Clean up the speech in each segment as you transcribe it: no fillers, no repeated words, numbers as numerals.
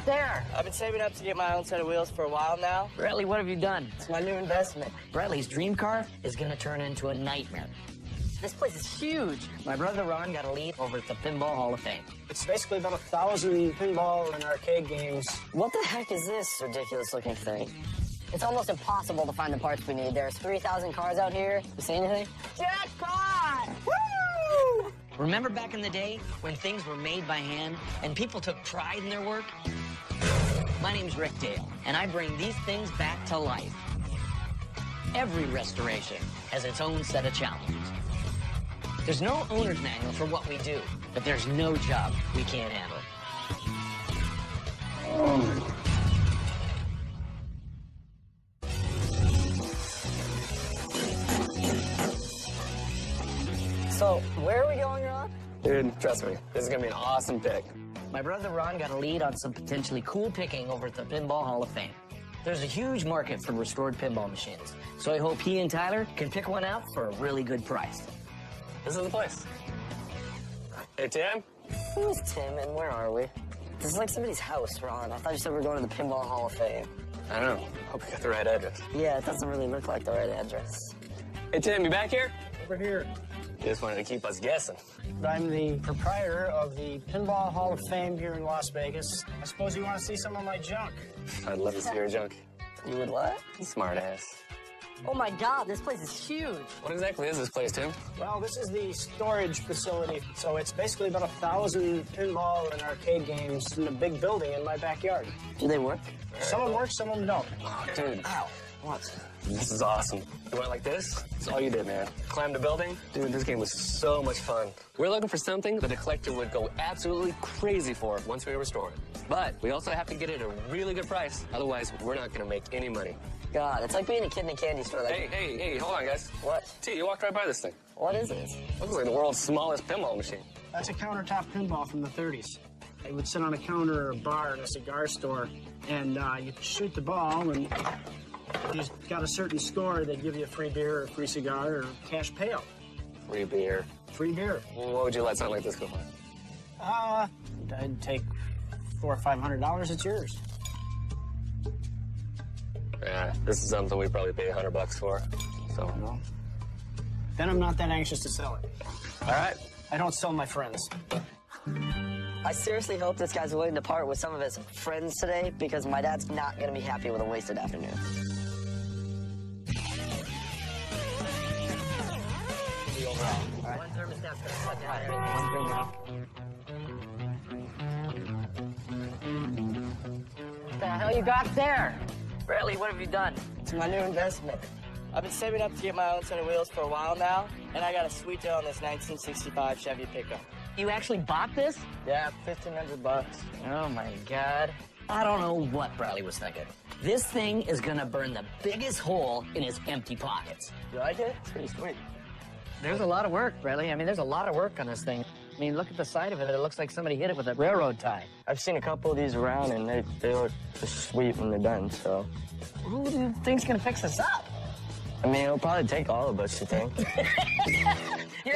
there? I've been saving up to get my own set of wheels for a while now. Bradley, what have you done? It's my new investment. Bradley's dream car is gonna turn into a nightmare. This place is huge. My brother Ron got a lead over at the Pinball Hall of Fame. It's basically about 1,000 pinball and arcade games. What the heck is this ridiculous-looking thing? It's almost impossible to find the parts we need. There's 3,000 cars out here. You see anything? Jackpot! Woo! Remember back in the day when things were made by hand and people took pride in their work? My name's Rick Dale, and I bring these things back to life. Every restoration has its own set of challenges. There's no owner's manual for what we do, but there's no job we can't handle. So, where are we going, Ron? Dude, trust me, this is gonna be an awesome pick. My brother Ron got a lead on some potentially cool picking over at the Pinball Hall of Fame. There's a huge market for restored pinball machines, so I hope he and Tyler can pick one out for a really good price. This is the place. Hey, Tim? Who's Tim and where are we? This is like somebody's house, Ron. I thought you said we were going to the Pinball Hall of Fame. I don't know. Hope we got the right address. Yeah, it doesn't really look like the right address. Hey, Tim, you back here? Over here. You just wanted to keep us guessing. I'm the proprietor of the Pinball Hall of Fame here in Las Vegas. I suppose you want to see some of my junk. I'd love to see your junk. You would what? Smart ass. Oh my God, this place is huge. What exactly is this place, Tim? Well, this is the storage facility. So it's basically about 1,000 pinball and arcade games in a big building in my backyard. Do they work? Some of them work, some of them don't. Oh, dude. Ow. What? This is awesome. You went like this? That's all you did, man. Climbed a building? Dude, this game was so much fun. We're looking for something that a collector would go absolutely crazy for once we restore it. But we also have to get it at a really good price. Otherwise, we're not going to make any money. God, it's like being a kid in a candy store. Like, Hey, hold on, guys. What? T, you walked right by this thing. What is it? Looks like the world's smallest pinball machine. That's a countertop pinball from the 30s. It would sit on a counter or a bar in a cigar store, and you'd shoot the ball, and if you got a certain score, they'd give you a free beer or a free cigar or cash payout. Free beer. Free beer. Well, what would you let something like this go for? I'd take $400 or $500. It's yours. Yeah, this is something we probably pay $100 for. So, Well, then I'm not that anxious to sell it. all right. I don't sell my friends. I seriously hope this guy's willing to part with some of his friends today because my dad's not going to be happy with a wasted afternoon. The overall. All right. One thermostat's gonna shut down. What the hell you got there? Bradley, what have you done? It's my new investment. I've been saving up to get my own set of wheels for a while now, and I got a sweet deal on this 1965 Chevy pickup. You actually bought this? Yeah, $1,500. Oh my God. I don't know what Bradley was thinking. This thing is gonna burn the biggest hole in his empty pockets. You like it? It's pretty sweet. There's a lot of work, Bradley. I mean, there's a lot of work on this thing. I mean, look at the side of it. It looks like somebody hit it with a railroad tie. I've seen a couple of these around, and they look just sweet when they're done, so. Who do you think's gonna fix this up? I mean, it'll probably take all of us, you think? You're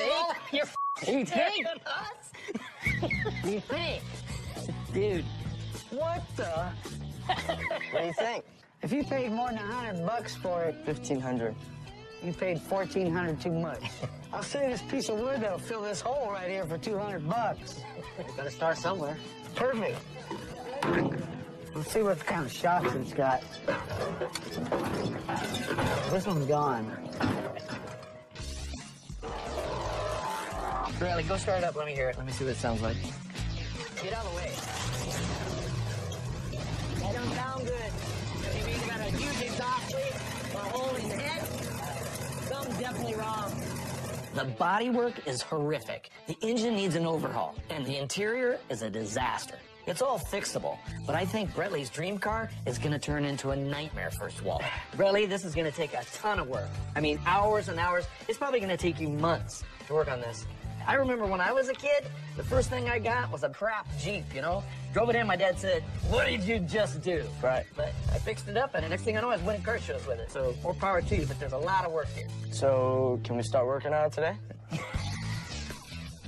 you think? You think? Dude, What the? What do you think? If you paid more than $100 for it, 1,500. you paid $1,400 too much. I'll save this piece of wood that'll fill this hole right here for $200. gotta start somewhere. Perfect. Let's see what kind of shocks it's got. This one's gone. Bradley, go start it up. Let me hear it. Let me see what it sounds like. Get out of the way. That don't sound good. You mean you got a huge exhaust leak or a hole in your head? Something's definitely wrong. The bodywork is horrific. The engine needs an overhaul, and the interior is a disaster. It's all fixable, but I think Bradley's dream car is gonna turn into a nightmare for Swallow. Bradley, this is gonna take a ton of work. I mean, hours and hours. It's probably gonna take you months to work on this. I remember when I was a kid, the first thing I got was a crap Jeep, you know? Drove it in, my dad said, "What did you just do?" Right. But I fixed it up, and the next thing I know, I was winning car shows with it. So more power to you, but there's a lot of work here. So, can we start working on it today?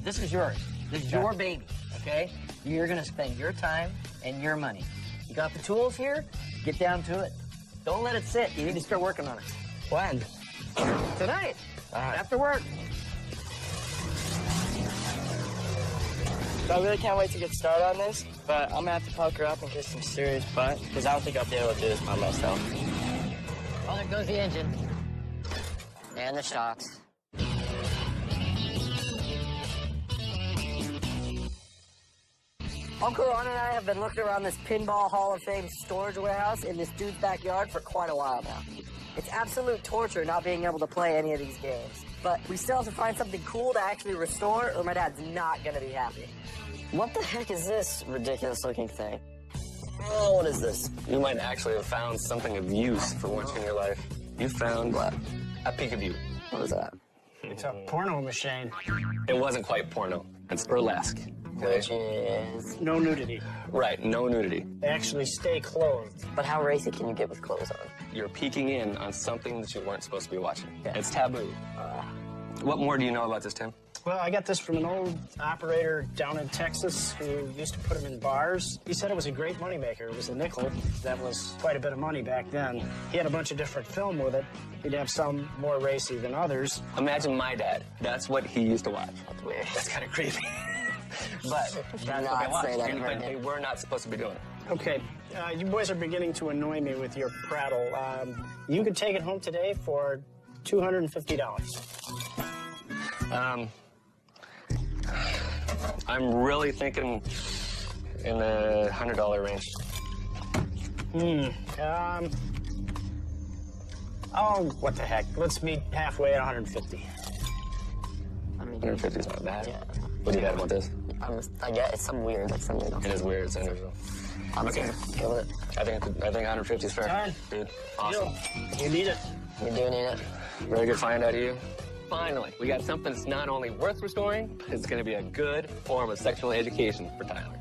This is yours. This is your baby, okay? You're gonna spend your time and your money. You got the tools here? Get down to it. Don't let it sit. You need to start working on it. When? Tonight. All right. After work. So I really can't wait to get started on this, but I'm gonna have to pucker up and get some serious butt, because I don't think I'll be able to do this by myself. Well, there goes the engine. And the shocks. Uncle Ron and I have been looking around this Pinball Hall of Fame storage warehouse in this dude's backyard for quite a while now. It's absolute torture not being able to play any of these games. But we still have to find something cool to actually restore, or my dad's not gonna be happy. What the heck is this ridiculous looking thing? Oh, what is this? You might actually have found something of use for once in your life. You found What? a peekaboo. What is that? It's a porno machine. It wasn't quite porno. It's burlesque. Which is... No nudity. Right, no nudity. They actually stay clothed. But how racy can you get with clothes on? You're peeking in on something that you weren't supposed to be watching. Yeah. It's taboo. What more do you know about this, Tim? Well, I got this from an old operator down in Texas who used to put them in bars. He said it was a great moneymaker. It was a nickel. That was quite a bit of money back then. He had a bunch of different film with it. He'd have some more racy than others. Imagine my dad. That's what he used to watch. That's weird. That's kind of creepy. But that's not what they watched. say that And- right but now. they were not supposed to be doing it. Okay, you boys are beginning to annoy me with your prattle. You could take it home today for $250. I'm really thinking in the $100 range. Oh, what the heck? Let's meet halfway at 150. I mean, 150 is not bad. yeah. What do you have about this? I get it's something weird. Like something else. It is weird. It's unusual. Okay. Go with it. I think 150 is fair. Done. Dude, awesome. You need it. We do need it. Very good find out of you. Finally, we got something that's not only worth restoring, but it's going to be a good form of sexual education for Tyler.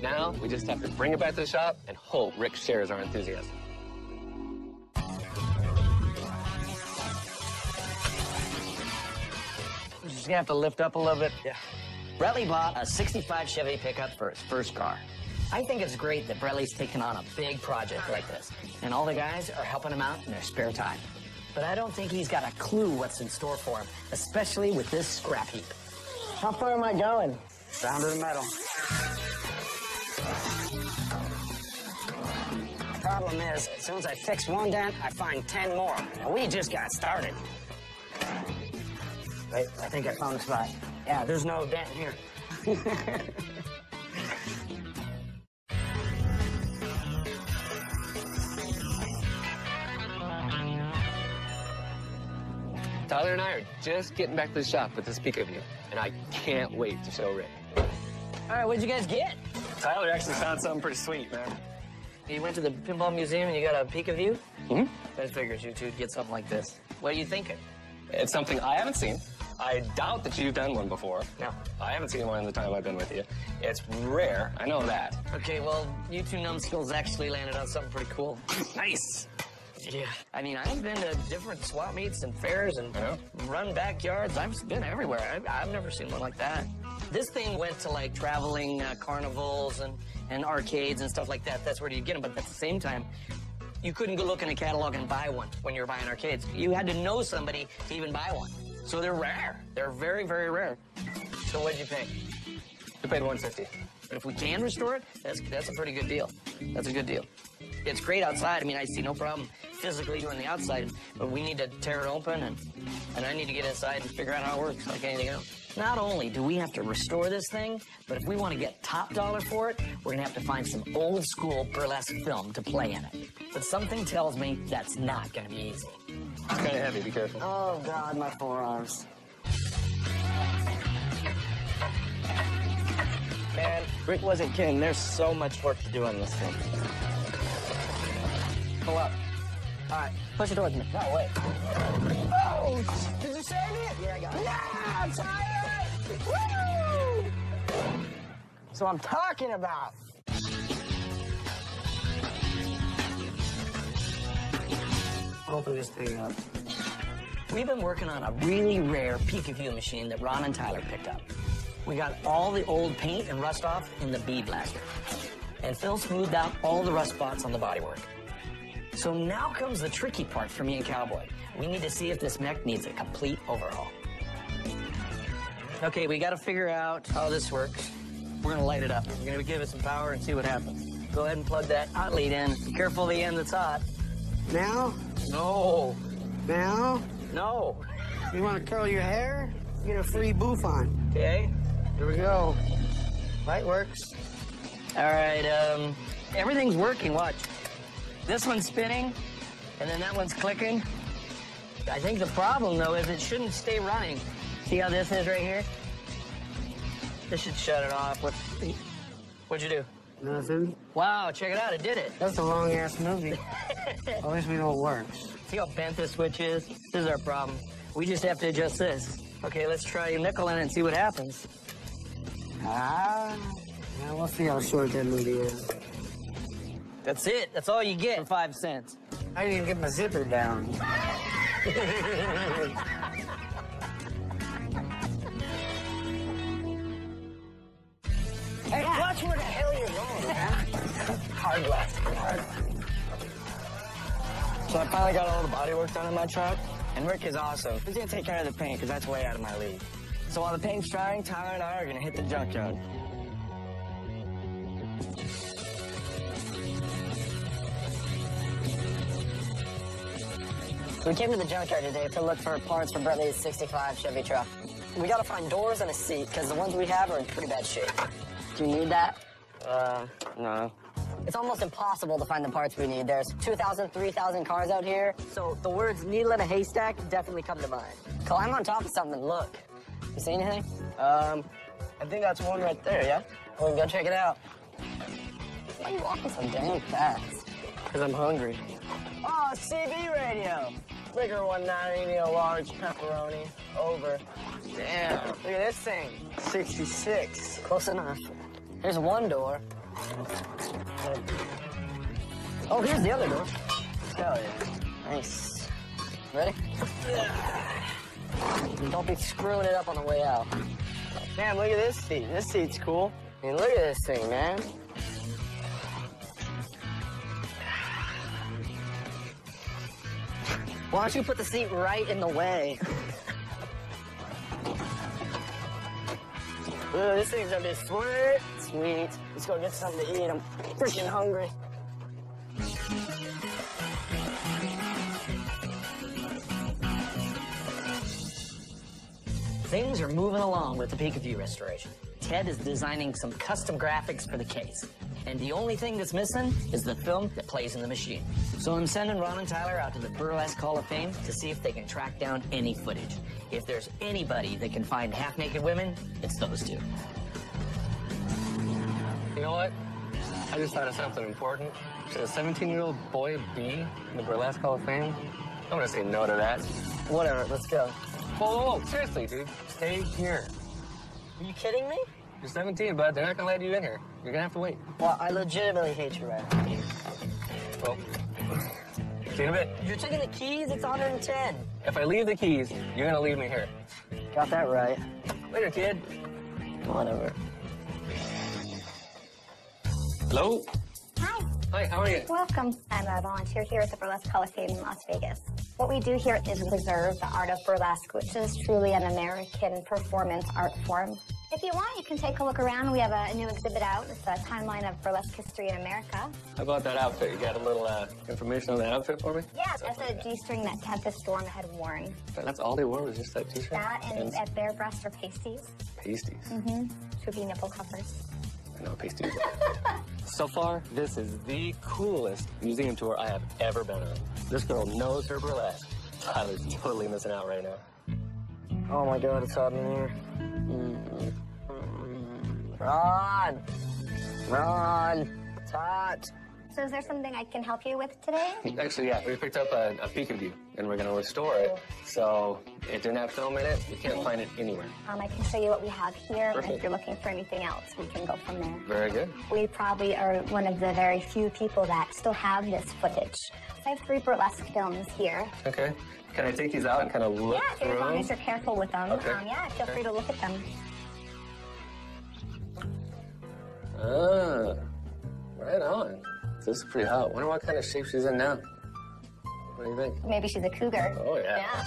Now, we just have to bring it back to the shop and hope Rick shares our enthusiasm. We're just gonna have to lift up a little bit. Yeah. Bradley bought a 65 Chevy pickup for his first car. I think it's great that Bradley's taken on a big project like this, and all the guys are helping him out in their spare time. But I don't think he's got a clue what's in store for him, especially with this scrap heap. How far am I going? Down to the metal. Problem is, as soon as I fix one dent, I find 10 more. And we just got started. Wait, I think I found a spot. Yeah, there's no dent here. Tyler and I are just getting back to the shop with this peekaboo, and I can't wait to show Rick. All right, what'd you guys get? Tyler actually found something pretty sweet, man. You went to the pinball museum and you got a peek of view? Mm-hmm. I figured you two'd get something like this. What are you thinking? It's something I haven't seen. I doubt that you've done one before. No. I haven't seen one in the time I've been with you. It's rare. I know that. Okay, well, you two numbskulls actually landed on something pretty cool. Nice. Yeah. I mean, I've been to different swap meets and fairs and I know. run backyards. I've been everywhere. I've never seen one like that. This thing went to, like, traveling carnivals and arcades and stuff like that. That's where you get them. But at the same time, you couldn't go look in a catalog and buy one when you were buying arcades. You had to know somebody to even buy one. So they're rare. They're very, very rare. So what'd you pay? We paid $150. But if we can restore it, that's a pretty good deal. That's a good deal. It's great outside. I mean, I see no problem physically doing the outside, but we need to tear it open, and I need to get inside and figure out how it works like anything else. Not only do we have to restore this thing, but if we want to get top dollar for it, we're going to have to find some old school burlesque film to play in it. But something tells me that's not going to be easy. It's kind of heavy. Be careful. Oh, God, my forearms. Man, Rick wasn't kidding. There's so much work to do on this thing. Pull up. All right, push it towards me. No, wait. Oh! Did you save it? Yeah, I got it. Yeah, Tyler! Woo! So I'm talking about. Open this thing up. We've been working on a really rare peek-a-view machine that Ron and Tyler picked up. We got all the old paint and rust off in the bead blaster. and Phil smoothed out all the rust spots on the bodywork. So now comes the tricky part for me and Cowboy. We need to see if this mech needs a complete overhaul. Okay, we gotta figure out how this works. We're gonna light it up. We're gonna give it some power and see what happens. Go ahead and plug that hot lead in. Be careful of the end that's hot. Now? No. Now? No. You want to curl your hair? Get a free boof on. Okay. Here we go. Light works. All right, everything's working, watch. This one's spinning, and then that one's clicking. I think the problem, though, is it shouldn't stay running. See how this is right here? This should shut it off. What'd you do? Nothing. Wow, check it out, it did it. That's a long-ass movie. At least we know it works. See how bent this switch is? This is our problem. We just have to adjust this. Okay, let's try a nickel in it and see what happens. Yeah, we'll see how short that movie is. That's it. That's all you get for 5 cents. I didn't even get my zipper down. Hey, watch where the hell you're going, man. Hard left. So I finally got all the bodywork done in my truck, and Rick is awesome. He's gonna take care of the paint, because that's way out of my league. So while the paint's drying, Tyler and I are gonna hit the junkyard. We came to the junkyard today to look for parts for Brentley's 65 Chevy truck. We gotta find doors and a seat, because the ones we have are in pretty bad shape. Do you need that? No. It's almost impossible to find the parts we need. There's 2,000, 3,000 cars out here, so the words needle in a haystack definitely come to mind. Climb on top of something and look. You see anything? I think that's one right there, yeah? Well, we can go check it out. Why are you walking so damn fast? Because I'm hungry. Oh, CB radio. Bigger 190, a large pepperoni. Over. Damn, look at this thing. 66. Close enough. Here's one door. Oh, here's the other door. Hell yeah. Nice. Ready? Don't be screwing it up on the way out. Damn, look at this seat. This seat's cool. I mean, look at this thing, man. Why don't you put the seat right in the way? Ooh, this thing's gonna be sweet. Sweet. Let's go get something to eat. I'm freaking hungry. Things are moving along with the Peekaview restoration. Ted is designing some custom graphics for the case. And the only thing that's missing is the film that plays in the machine. So I'm sending Ron and Tyler out to the Burlesque Hall of Fame to see if they can track down any footage. If there's anybody that can find half-naked women, it's those two. You know what? I just thought of something important. Should a 17-year-old boy be in the Burlesque Hall of Fame? I'm gonna say no to that. Whatever, let's go. Whoa, seriously, dude. Stay here. Are you kidding me? You're 17, bud. They're not gonna let you in here. You're gonna have to wait. Well, I legitimately hate you right now. Well, see you in a bit. You're taking the keys? It's 110. If I leave the keys, you're gonna leave me here. Got that right. Later, kid. Whatever. Hello? Hi. Hi, how are you? Welcome. I'm a volunteer here at the Burlesque Hall of Fame in Las Vegas. What we do here is preserve the art of burlesque, which is truly an American performance art form. If you want, you can take a look around. We have a new exhibit out. It's a timeline of burlesque history in America. How about that outfit? You got a little information on that outfit for me? Yeah, that's a G-string that Tempest Storm had worn. That's all they wore was just that t-shirt? That and at bare breast or pasties. Pasties. Mm-hmm. Should be nipple covers. I know pasties. So far, this is the coolest museum tour I have ever been on. This girl knows her burlesque. Tyler's totally missing out right now. Oh my god, it's hot in here. Ron! Ron! It's hot. So is there something I can help you with today? Actually, yeah, we picked up a Peekaview, and we're gonna restore it. So it didn't have film in it. You can't find it anywhere. I can show you what we have here, and Perfect. if you're looking for anything else, we can go from there. Very good. We probably are one of the very few people that still have this footage. I have 3 burlesque films here. Okay. Can I take these out and kind of look Yeah, through as long them? as you're careful with them. Okay. Yeah, feel free to look at them. Right on. This is pretty hot. Wonder what kind of shape she's in now. What do you think? Maybe she's a cougar. Oh, yeah.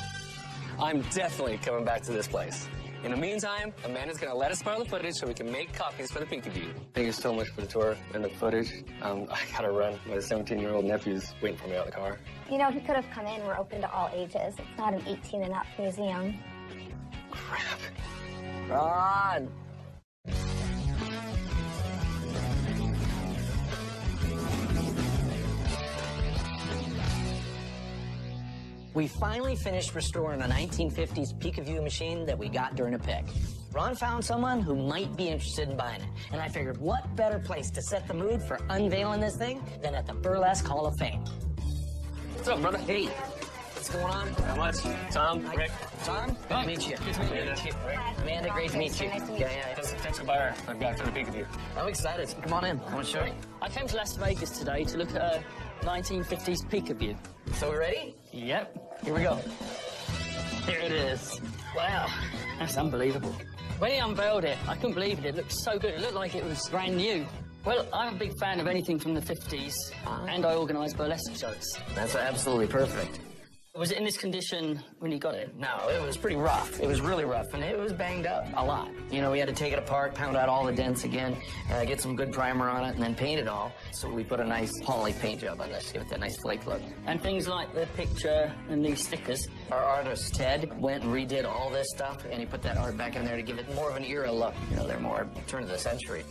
I'm definitely coming back to this place. In the meantime, Amanda's gonna let us borrow the footage so we can make copies for the Peekaboo. Thank you so much for the tour and the footage. I gotta run. My 17-year-old nephew's waiting for me out in the car. You know, he could have come in. We're open to all ages. It's not an 18 and up museum. Crap. Ron! We finally finished restoring a 1950s Peekaboo machine that we got during a pick. Ron found someone who might be interested in buying it, and I figured what better place to set the mood for unveiling this thing than at the Burlesque Hall of Fame. What's up, brother? Hey, what's going on? How much? Tom, Rick. Tom, good to meet you. Good to meet you. Amanda, great to meet you. Nice to meet you. Yeah. Thanks for buyer I've got for the Peekaboo. I'm excited. Come on in. I want to show you. I came to Las Vegas today to look at a 1950s Peekaboo. So we ready? Yep. Here we go. Here it is. Wow, that's unbelievable. When he unveiled it, I couldn't believe it. It looked so good. It looked like it was brand new. Well, I'm a big fan of anything from the 50s, and I organise burlesque shows. That's absolutely perfect. Was it in this condition when you got it? No, it was pretty rough. It was really rough, and it was banged up a lot. You know, we had to take it apart, pound out all the dents again, get some good primer on it, and then paint it all. So we put a nice poly paint job on this, give it that nice flake look. And things like the picture and these stickers. Our artist, Ted, went and redid all this stuff, and he put that art back in there to give it more of an era look. You know, they're more turn of the century.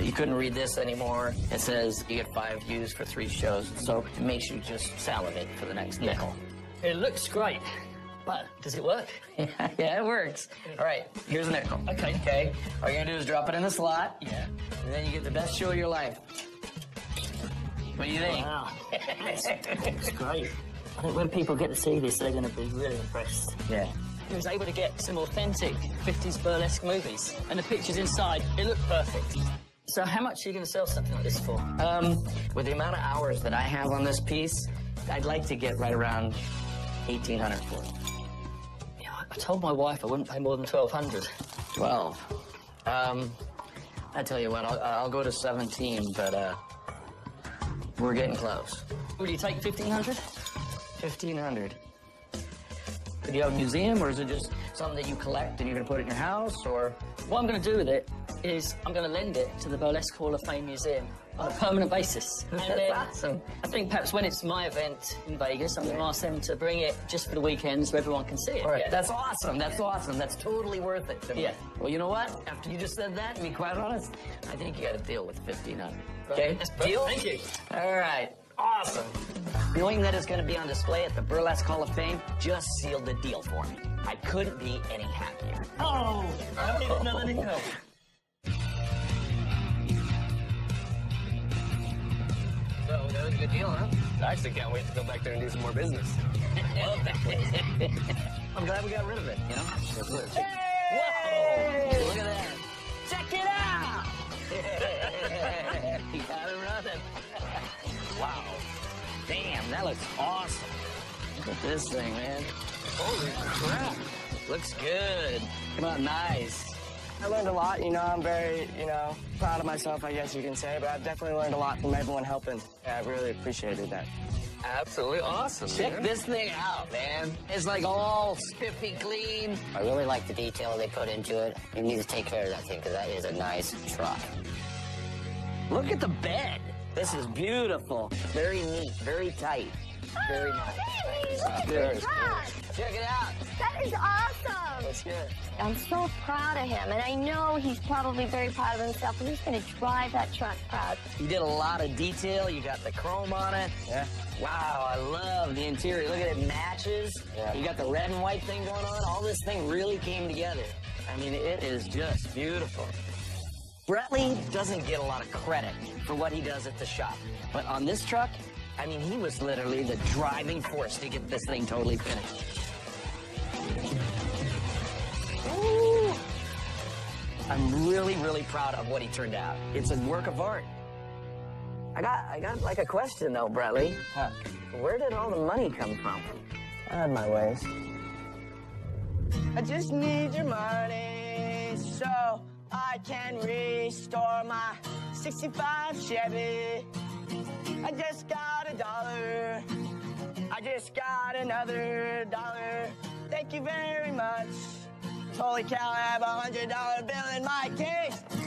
You couldn't read this anymore. It says you get 5 views for 3 shows, so it makes you just salivate for the next nickel. It looks great, but does it work? Yeah, it works. All right, here's a nickel. Okay. All you're gonna do is drop it in the slot. Yeah. And then you get the best show of your life. What do you think? Wow, it's great. I think when people get to see this, they're going to be really impressed. Yeah. He was able to get some authentic 50s burlesque movies, and the pictures inside, it looked perfect. So how much are you going to sell something like this for? With the amount of hours that I have on this piece, I'd like to get right around $1,800 for it. Yeah, I told my wife I wouldn't pay more than $1,200. 12. I tell you what, I'll go to 17, but we're getting close. Will you take 1,500? 1,500. Do you have a museum, or is it just something that you collect and you're gonna put it in your house, or? What I'm going to do with it is I'm going to lend it to the Burlesque Hall of Fame Museum on a permanent basis. And then awesome. I think perhaps when it's my event in Vegas, I'm going to ask them to bring it just for the weekend so everyone can see it. All right, Yeah. that's awesome. That's awesome. That's totally worth it to me. Yeah. Well, you know what? After you just said that, to be quite honest, I think you got to deal with 1,500. Okay. That's perfect. Deal? Thank you. All right. Awesome. Knowing that it's going to be on display at the Burlesque Hall of Fame just sealed the deal for me. I couldn't be any happier. Oh, I need another nickel. So that was a good deal, huh? I actually can't wait to go back there and do some more business. I'm glad we got rid of it, you know? Hey! Whoa! Look at that. Check it out! You got it running. Wow. Damn, that looks awesome. Look at this thing, man. Holy crap. Looks good. Come on, nice. I learned a lot, you know, I'm very, proud of myself, I guess you can say, but I've definitely learned a lot from everyone helping. Yeah, I really appreciated that. Absolutely awesome. Check man. this thing out, man. It's like all spiffy clean. I really like the detail they put into it. You need to take care of that thing because that is a nice truck. Look at the bed. This is beautiful. Very neat, very tight. Very nice. Good. Check it out. That is awesome. That's good. I'm so proud of him, and I know he's probably very proud of himself, and he's going to drive that truck proud. You did a lot of detail. You got the chrome on it. Yeah. Wow, I love the interior. Look at it, matches. Yeah. You got the red and white thing going on. All this thing really came together. I mean, it is just beautiful. Bretley doesn't get a lot of credit for what he does at the shop. But on this truck, I mean, he was literally the driving force to get this thing totally finished. Ooh. I'm really, really proud of what he turned out. It's a work of art. I got like a question though, Bretley. Huh. Where did all the money come from? I had my ways. I just need your money, so I can restore my 65 Chevy. I just got $1. I just got another $1. Thank you very much. Holy cow, I have $100 bill in my case.